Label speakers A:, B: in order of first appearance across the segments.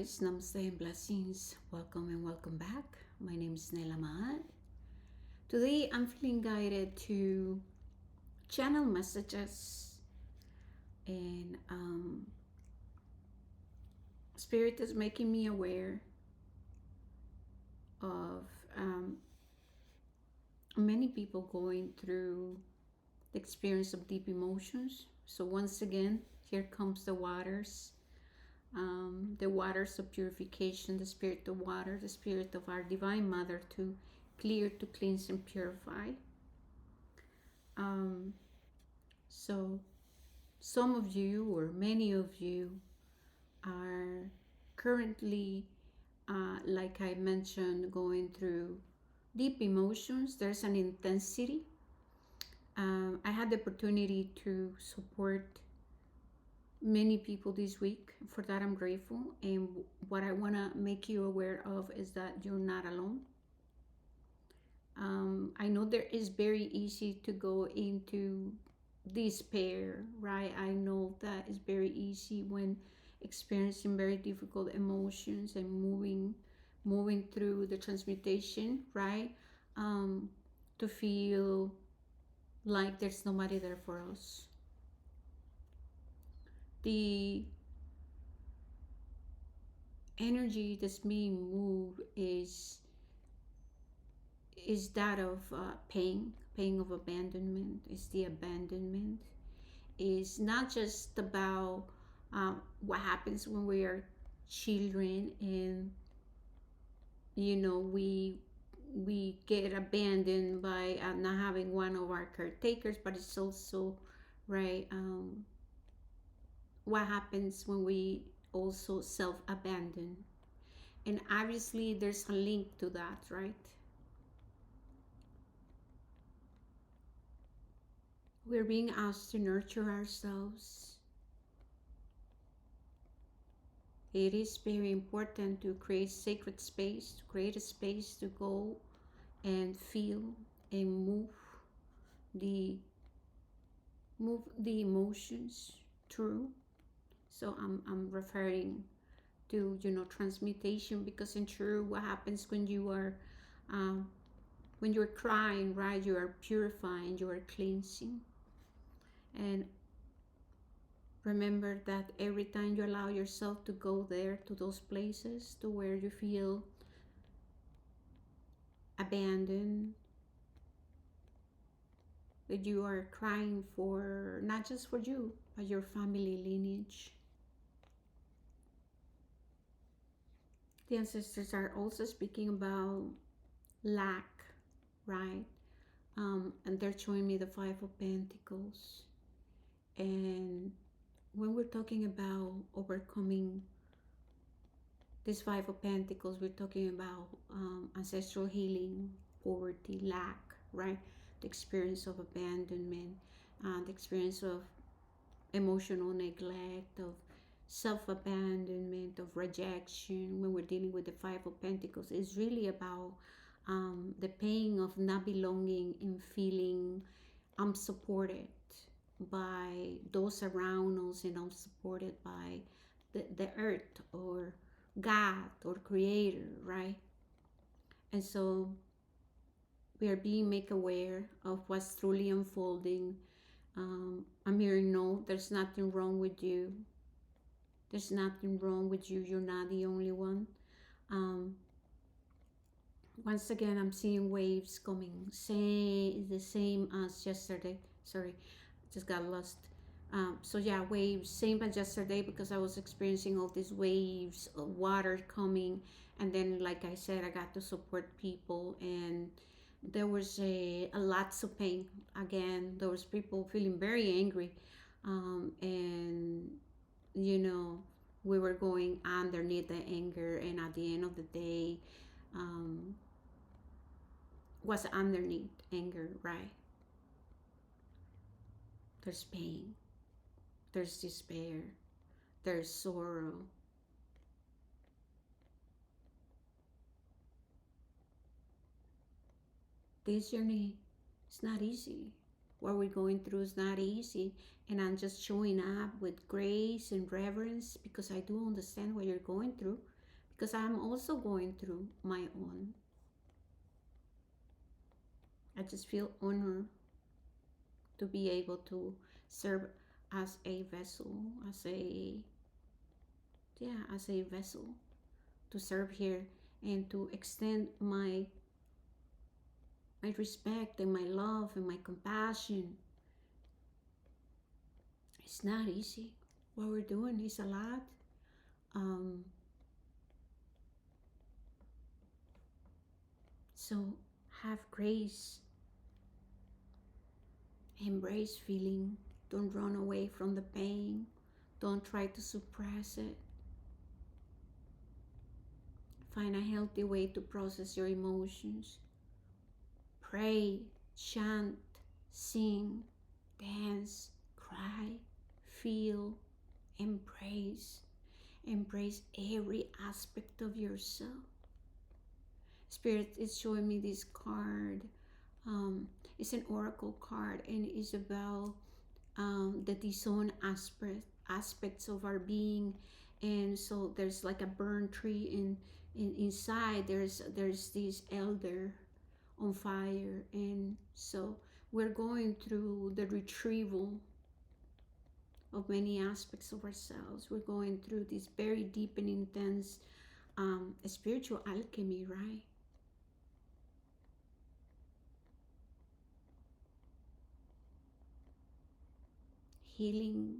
A: guys, namaste and blessings. Welcome and welcome back. My name is Nela Maat. Today I'm feeling guided to channel messages, and Spirit is making me aware of many people going through the experience of deep emotions. So, once again, here comes the waters of purification, the spirit of water, the spirit of our Divine Mother to clear, to cleanse, and purify. Um, so, some of you, or many of you, are currently, like I mentioned, going through deep emotions. There's an intensity. I had the opportunity to support many people this week. For that, I'm grateful. And what I want to make you aware of is that you're not alone. I know there is very easy to go into despair, right? I know that is very easy when experiencing very difficult emotions and moving through the transmutation, right? Um, to feel like there's nobody there for us. The energy that's being moved is that of pain of abandonment. Is the abandonment is not just about what happens when we are children, and we get abandoned by not having one of our caretakers, but it's also right, what happens when we also self-abandon. And obviously there's a link to that, right? We're being asked to nurture ourselves. It is very important to create sacred space, to create a space to go and feel and the move the emotions through. So I'm referring to transmutation, because in true, what happens um, when you're crying, right? You are purifying, you are cleansing. And remember that every time you allow yourself to go there, to those places to where you feel abandoned, that you are crying for not just for you, but your family lineage. The ancestors are also speaking about lack, right? And they're showing me the Five of Pentacles. And when we're talking about overcoming this Five of Pentacles, we're talking about ancestral healing, poverty, lack, right? The experience of abandonment, the experience of emotional neglect, of self-abandonment, of rejection. When we're dealing with the Five of Pentacles, it's really about the pain of not belonging and feeling unsupported by those around us, and unsupported by the earth, or God, or creator, right? And so we are being made aware of what's truly unfolding. I'm hearing, no, there's nothing wrong with you. There's nothing wrong with you. You're not the only one. Um, Once again, I'm seeing waves coming. Say the same as yesterday. Sorry, just got lost. So yeah, waves, same as yesterday, because I was experiencing all these waves of water coming, and then, like I said, I got to support people, and there was a lots of pain. Again, there was people feeling very angry, and you know, we were going underneath the anger, and at the end of the day, um, what's underneath anger, right? There's pain, there's despair, there's sorrow. This journey is not easy. what we're going through is not easy. And I'm just showing up with grace and reverence because I do understand what you're going through, because I'm also going through my own. I just feel honored to be able to serve as a vessel, as a, yeah, as a vessel to serve here and to extend my respect and my love and my compassion. It's not easy. What we're doing is a lot. Um, so have grace, embrace feeling. Don't run away from the pain. Don't try to suppress it. Find a healthy way to process your emotions. Pray, chant, sing, dance, cry, feel, embrace. Embrace every aspect of yourself. Spirit is showing me this card. It's an oracle card, and it's about the disowned aspects of our being. And so there's like a burnt tree inside. There's this elder on fire, and so we're going through the retrieval of many aspects of ourselves. We're going through this very deep and intense spiritual alchemy, right? Healing,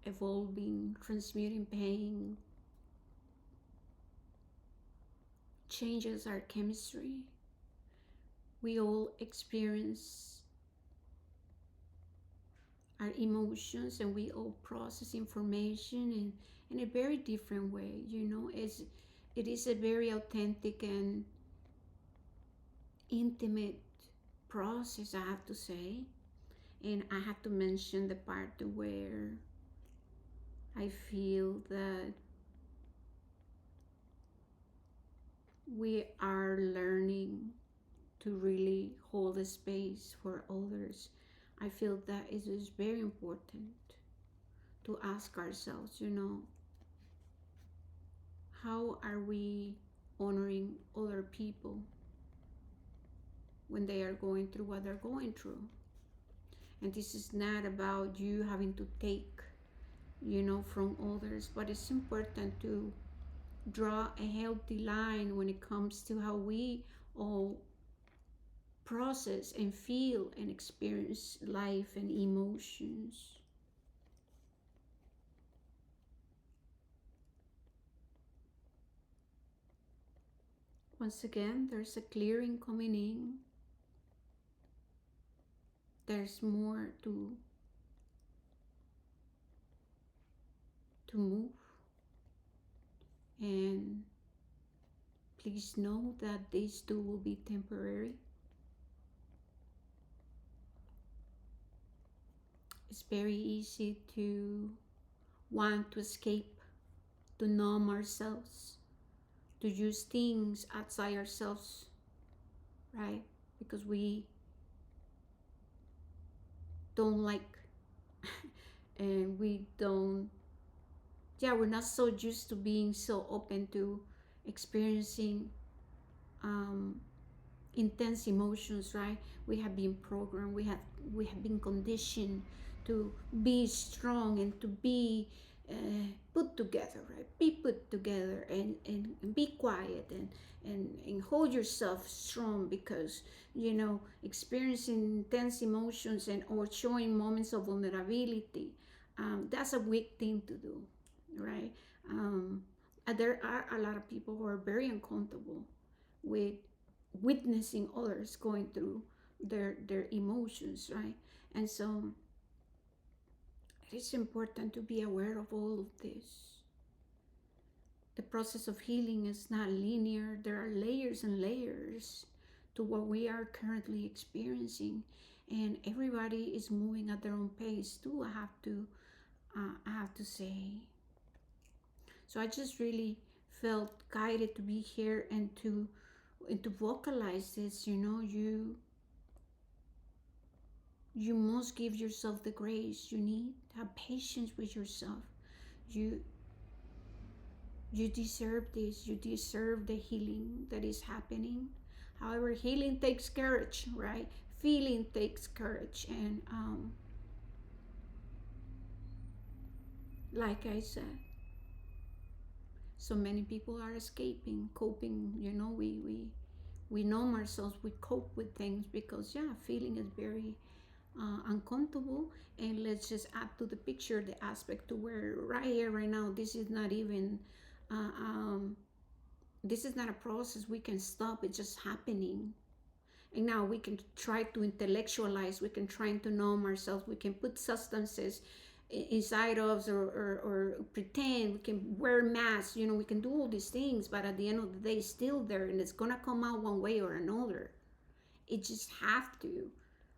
A: evolving, transmuting pain, changes our chemistry. We all experience our emotions and we all process information in a very different way. It is a very authentic and intimate process, I have to say. And I have to mention the part where I feel that we are learning to really hold a space for others. I feel that it is very important to ask ourselves, how are we honoring other people when they are going through what they're going through? And this is not about you having to take, from others, but it's important to draw a healthy line when it comes to how we all process and feel and experience life and emotions. Once again, there's a clearing coming in. There's more to move, and please know that these two will be temporary. It's very easy to want to escape, to numb ourselves, to use things outside ourselves, right? Because we don't like and we don't, yeah, we're not so used to being so open to experiencing um, intense emotions, right? We have been programmed, we have been conditioned to be strong and to be put together, right? Be put together and be quiet and hold yourself strong, because experiencing intense emotions and or showing moments of vulnerability, that's a weak thing to do, right? um, there are a lot of people who are very uncomfortable with witnessing others going through their emotions, right? And so it is important to be aware of all of this. The process of healing is not linear. There are layers and layers to what we are currently experiencing, and everybody is moving at their own pace too. I have to say. So I just really felt guided to be here and to vocalize this. You You must give yourself the grace you need. Have patience with yourself. You you deserve this. You deserve the healing that is happening. However, healing takes courage, right? Feeling takes courage, and like I said, so many people are escaping, coping. We numb ourselves. We cope with things because yeah, feeling is very uncomfortable. And let's just add to the picture the aspect to where right here, right now, this is not even. Uh, um, this is not a process we can stop. It's just happening. And now we can try to intellectualize, we can try to numb ourselves, we can put substances inside of us, or pretend, we can wear masks, we can do all these things, but at the end of the day, it's still there, and it's gonna come out one way or another. It just have to,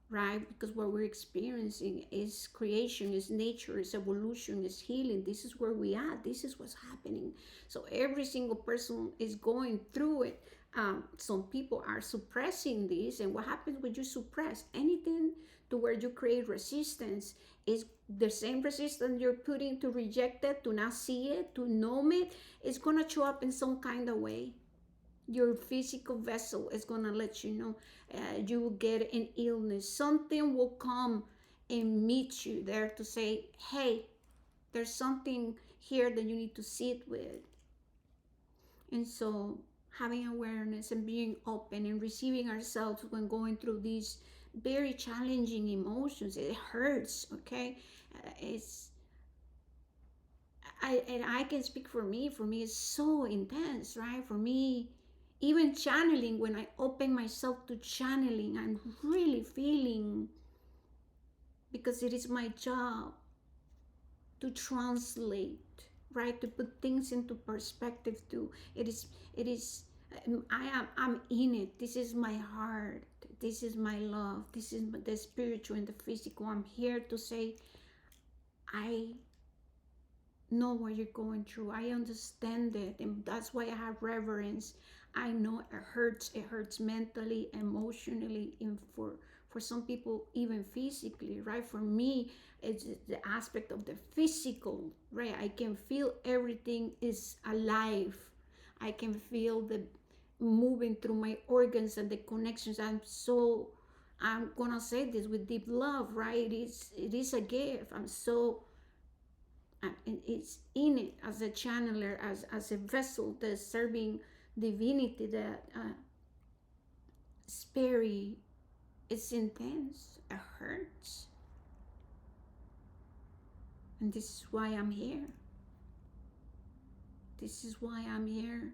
A: right? Because what we're experiencing is creation, is nature, is evolution, is healing. This is where we are. This is what's happening. So every single person is going through it. Some people are suppressing this, and what happens when you suppress anything to where you create resistance? Is the same resistance you're putting to reject it, to not see it, to numb it. It's gonna show up in some kind of way. Your physical vessel is going to let you know. You will get an illness, something will come and meet you there to say, hey, there's something here that you need to sit with. And so having awareness and being open and receiving ourselves when going through these very challenging emotions, it hurts. Okay, it's I can speak for me. For me, it's so intense, right? For me, even channeling, when I open myself to channeling, I'm really feeling, because it is my job to translate, right? To put things into perspective. To it is I'm in it. This is my heart. This is my love. This is the spiritual and the physical. I'm here to say, I know what you're going through. I understand it, and that's why I have reverence. I know it hurts mentally, emotionally, and for some people even physically, right? For me, it's the aspect of the physical, right? I can feel everything is alive. I can feel the moving through my organs and the connections. I'm gonna say this with deep love, right? It is a gift. I'm so it's in it as a channeler, as a vessel that's serving divinity, that it's very, it's intense, it hurts. And this is why I'm here. This is why I'm here,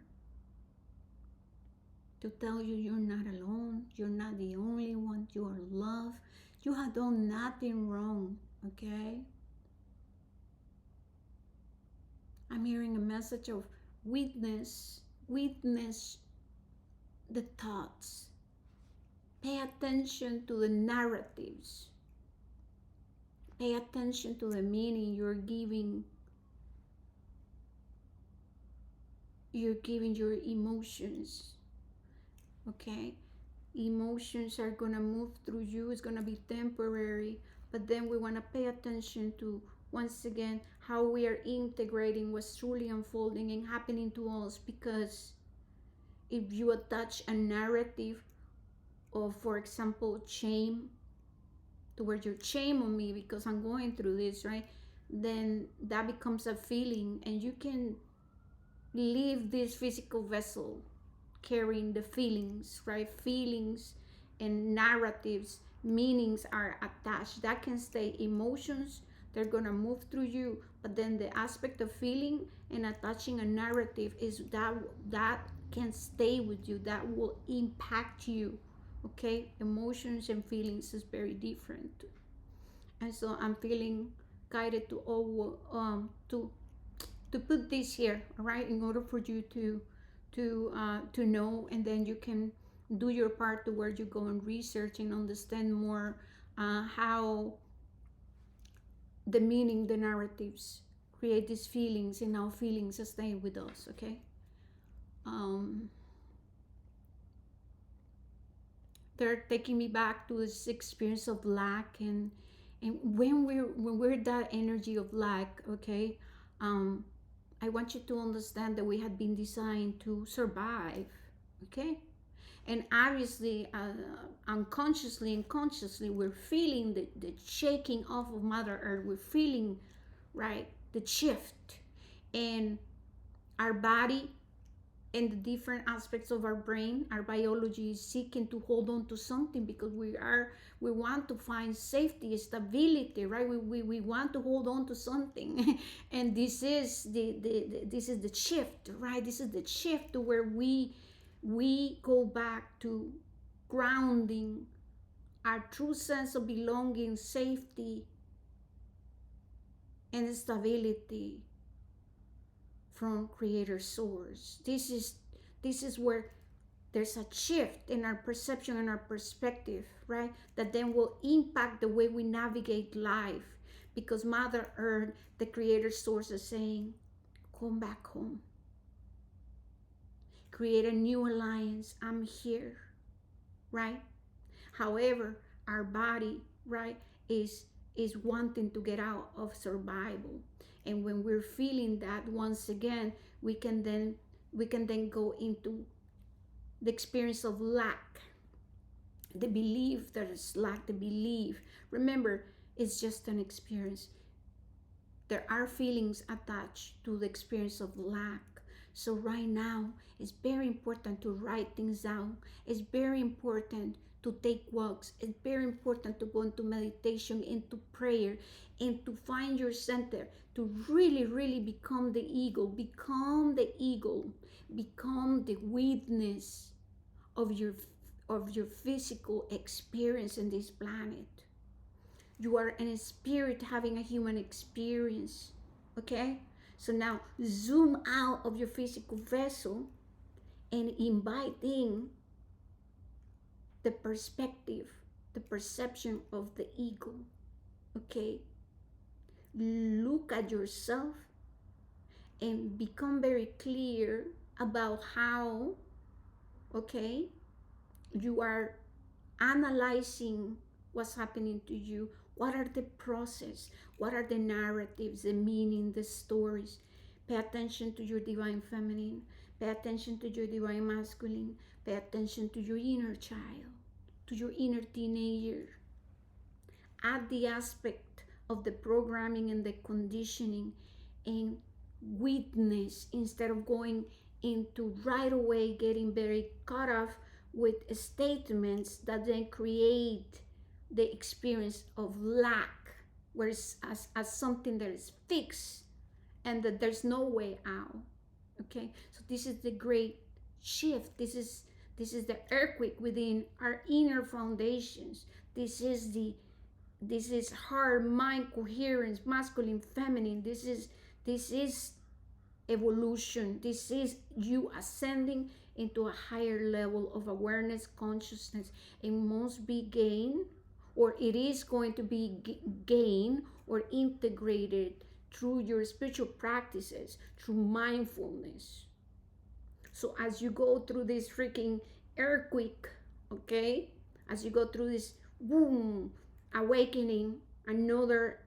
A: to tell you you're not alone. You're not the only one. You are loved. You have done nothing wrong, okay? I'm hearing a message of witness the thoughts. Pay attention to the narratives. Pay attention to the meaning you're giving your emotions. Okay? Emotions are gonna move through you, it's gonna be temporary, but then we wanna pay attention to, once again, how we are integrating what's truly unfolding and happening to us. Because if you attach a narrative of, for example, shame, to where you're shame on me because I'm going through this, right? Then that becomes a feeling, and you can leave this physical vessel carrying the feelings, right? Feelings and narratives, meanings are attached. That can stay. Emotions, they're gonna move through you, but then the aspect of feeling and attaching a narrative is that can stay with you. That will impact you. Okay, emotions and feelings is very different. And so I'm feeling guided to all to put this here, right, in order for you to know, and then you can do your part to where you go and research and understand more how the meaning, the narratives create these feelings, and how feelings stay with us. Okay. um they're taking me back to this experience of lack. And when we're that energy of lack, okay, um I want you to understand that we had been designed to survive, okay? And obviously, unconsciously and consciously, we're feeling the shaking off of Mother Earth. We're feeling, right, the shift. And our body and the different aspects of our brain, our biology is seeking to hold on to something, because we want to find safety, stability, right? We want to hold on to something. And this is this is the shift, right? This is the shift to where we go back to grounding our true sense of belonging, safety, and stability from creator source. This is where there's a shift in our perception and our perspective, right? That then will impact the way we navigate life, because Mother Earth, the creator source, is saying, come back home, create a new alliance, I'm here, right? However, our body, right, is wanting to get out of survival. And when we're feeling that, once again, we can then go into the experience of lack, the belief that is lack, the belief. Remember, it's just an experience. There are feelings attached to the experience of lack. So right now, it's very important to write things down. It's very important to take walks. It's very important to go into meditation, into prayer, and to find your center, to really, really become the eagle, become the witness of your physical experience in this planet. You are in a spirit having a human experience, okay? So now zoom out of your physical vessel and invite in the perspective, the perception of the ego, okay? Look at yourself and become very clear about how, okay, you are analyzing what's happening to you. What are the process? What are the narratives, the meaning, the stories? Pay attention to your divine feminine. Pay attention to your divine masculine. Pay attention to your inner child, to your inner teenager. Add the aspect of the programming and the conditioning, and witness, instead of going into right away getting very caught off with statements that then create the experience of lack, where it's as something that is fixed and that there's no way out. Okay, so this is the great shift. This is the earthquake within our inner foundations. This is heart mind coherence, masculine, feminine. This is evolution. This is you ascending into a higher level of awareness, consciousness. It must be gained, or it is going to be gained or integrated through your spiritual practices, through mindfulness. So as you go through this freaking earthquake, okay, as you go through this boom, awakening, another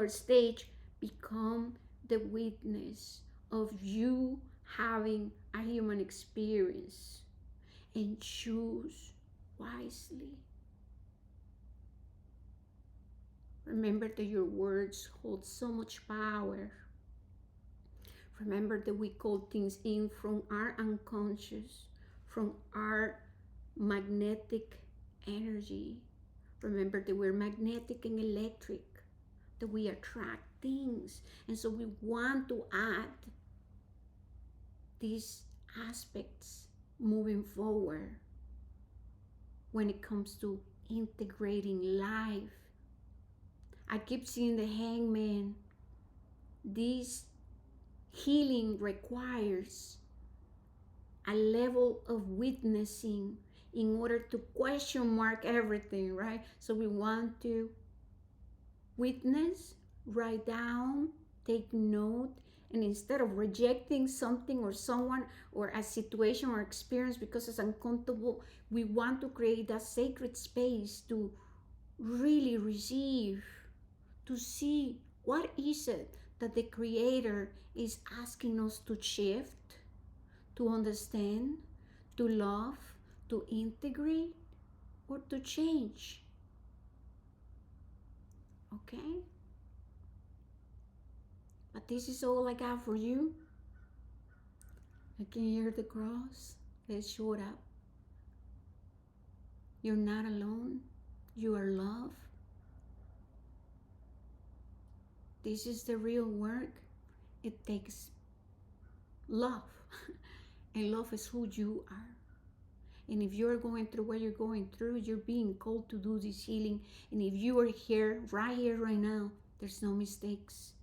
A: stage, become the witness of you having a human experience, and choose wisely. Remember that your words hold so much power. Remember that we call things in from our unconscious, from our magnetic energy. Remember that we're magnetic and electric, that we attract things. And so we want to add these aspects moving forward when it comes to integrating life. I keep seeing the hangman. This healing requires a level of witnessing in order to question mark everything, right? So we want to witness, write down, take note, And instead of rejecting something or someone or a situation or experience because it's uncomfortable, we want to create that sacred space to really receive, to see what is it that the Creator is asking us to shift, to understand, to love, to integrate, or to change. Okay? But this is all I got for you. I can hear the cross. Let's show it up. You're not alone. You are loved. This is the real work. It takes love. And love is who you are. And if you're going through what you're going through, you're being called to do this healing. And if you are here, right now, there's no mistakes.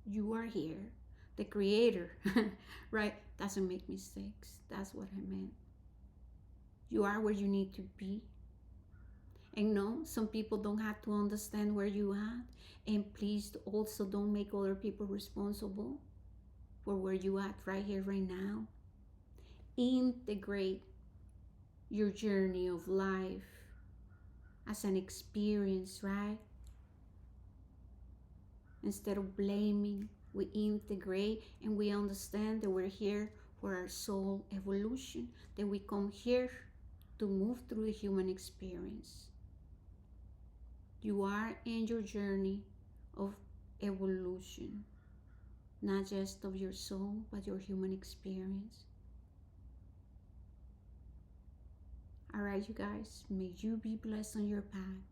A: You are here. The Creator, right, doesn't make mistakes. That's what I meant. You are where you need to be. And no, some people don't have to understand where you are. And please also don't make other people responsible for where you at right here, right now. Integrate your journey of life as an experience, right? Instead of blaming, we integrate and we understand that we're here for our soul evolution, that we come here to move through the human experience. You are in your journey of evolution, not just of your soul, but your human experience. All right, you guys, may you be blessed on your path.